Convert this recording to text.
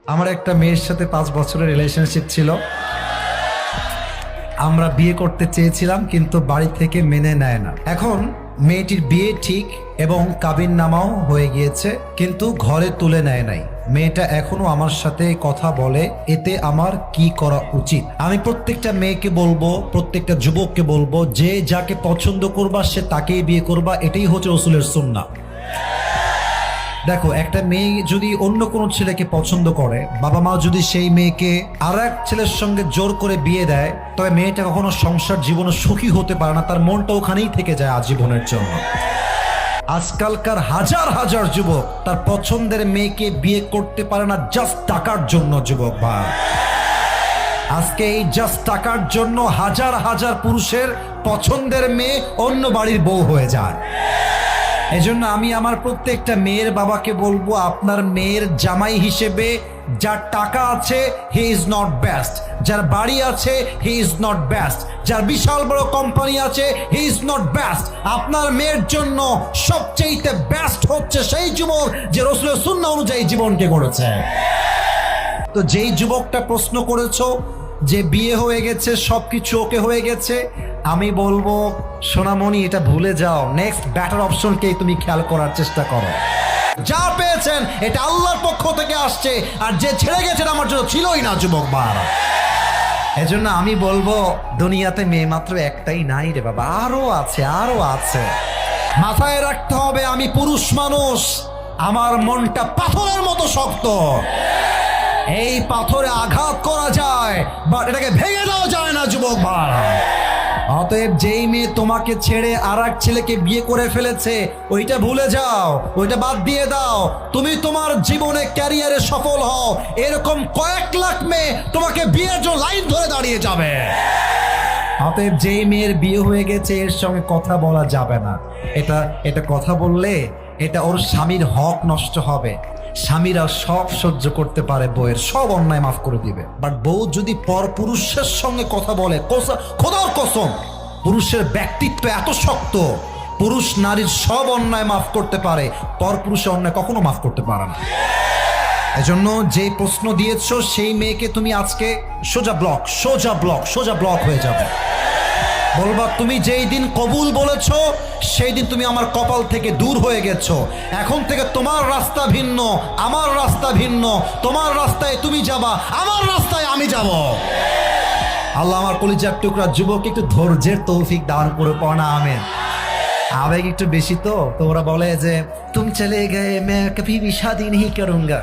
আমার একটা মেয়ের সাথে 5 বছরের রিলেশনশিপ ছিল। আমরা বিয়ে করতে চেয়েছিলাম কিন্তু বাড়ি থেকে মেনে নেয় না। এখন মেয়েটির বিয়ে ঠিক এবং কাবিননামাও হয়ে গিয়েছে, কিন্তু ঘরে তুলে নেয় নাই। মেয়েটা এখনো আমার সাথে কথা বলে, এতে আমার কি করা উচিত? আমি প্রত্যেকটা মেয়েকে বলবো, প্রত্যেকটা যুবককে বলবো, যে যাকে পছন্দ করবা সে তাকেই বিয়ে করবা, এটাই হচ্ছে রাসূলের সুন্নাহ। দেখো, একটা মেয়ে যদি অন্য কোনো ছেলেকে পছন্দ করে, বাবা মা যদি সেই মেয়েকে আর এক ছেলের সঙ্গে জোর করে বিয়ে দেয়, তবে মেয়েটা কখনো সংসার জীবনে সুখী হতে পারে না, তার মনটা ওখানেই থেকে যায় আজীবনের জন্য। আজকালকার হাজার হাজার যুবক তার পছন্দের মেয়েকে বিয়ে করতে পারে না জাস্ট টাকার জন্য। যুবক ভাই, আজকে এই জাস্ট টাকার জন্য হাজার হাজার পুরুষের পছন্দের মেয়ে অন্য বাড়ির বউ হয়ে যায়। এজন্য আমি আমার প্রত্যেকটা মেয়ের বাবাকে বলবো, আপনার মেয়ের জামাই হিসেবে যার টাকা আছে হি ইজ নট বেস্ট, যার বাড়ি আছে হি ইজ নট বেস্ট, যার বিশাল বড় কোম্পানি আছে হি ইজ নট বেস্ট। আপনার মেয়ের জন্য সবচেয়ে বেস্ট হচ্ছে সেই যুবক যে রাসূলের সুন্নাহ অনুযায়ী জীবনকে গড়েছে। তো যেই যুবকটা প্রশ্ন করেছো যে বিয়ে হয়ে গেছে, সবকিছু ওকে হয়ে গেছে, আমি বলবো সোনামণি, এটা ভুলে যাও। নেক্সট বেটার অপশনকেই তুমি খেয়াল করার চেষ্টা করো। যা পেয়েছেন এটা আল্লাহর পক্ষ থেকে আসছে, আর যে ছেড়ে গেছেন আমার জন্য ছিলই না। যুবক ভাইরা, এজন্য আমি বলবো দুনিয়াতে মেয়ে মাত্র একটাই নাই রে বাবা, আরো আছে, আরো আছে। মাথায় রাখতে হবে, আমি পুরুষ মানুষ, আমার মনটা পাথরের মতো শক্ত। এই পাথরে আঘাত করা যায়, বাট এটাকে ভেঙে দেওয়া যায় না। যুবক ভাই, অতএব যেই মেয়ে তোমাকে ছেড়ে আর এক ছেলেকে বিয়ে করে ফেলেছে, ওইটা ভুলে যাও, ওইটা বাদ দিয়ে দাও। তুমি তোমার জীবনে ক্যারিয়ারে সফল হও, এরকম কয়েক লাখ মেয়ে তোমাকে বিয়ের জন্য লাইন ধরে দাঁড়িয়ে যাবে। অতএব যেই মেয়ের বিয়ে হয়ে গেছে এর সঙ্গে কথা বলা যাবে না। এটা কথা বললে এটা ওর স্বামীর হক নষ্ট হবে। স্বামীরা সব সহ্য করতে পারে, বউয়ের সব অন্যায় মাফ করে দিবে, বাট বউ যদি পর পুরুষের সঙ্গে কথা বলে, খোদার কসম, পুরুষের ব্যক্তিত্ব এত শক্ত, পুরুষ নারীর সব অন্যায় মাফ করতে পারে, পর পুরুষের অন্যায় কখনো মাফ করতে পারে না। এজন্য যে প্রশ্ন দিয়েছো সেই মেয়েকে তুমি আজকে সোজা ব্লক হয়ে যাবে। বলবা, তুমি যেই দিন কবুল বলেছো সেই দিন তুমি আমার কপাল থেকে দূর হয়ে গেছো। এখন থেকে তোমার রাস্তা ভিন্ন, আমার রাস্তা ভিন্ন। তোমার রাস্তায় তুমি যাবা, আমার রাস্তায় আমি যাব। আল্লাহ আমার কলিজার টুকরা যুবক একটু ধৈর্যের তৌফিক দান করে পড়া। আমেন। আবেগ একটু বেশি তো ওরা বলে যে তুম চলে গয়ে मैं कभी भी शादी नहीं करूंगा।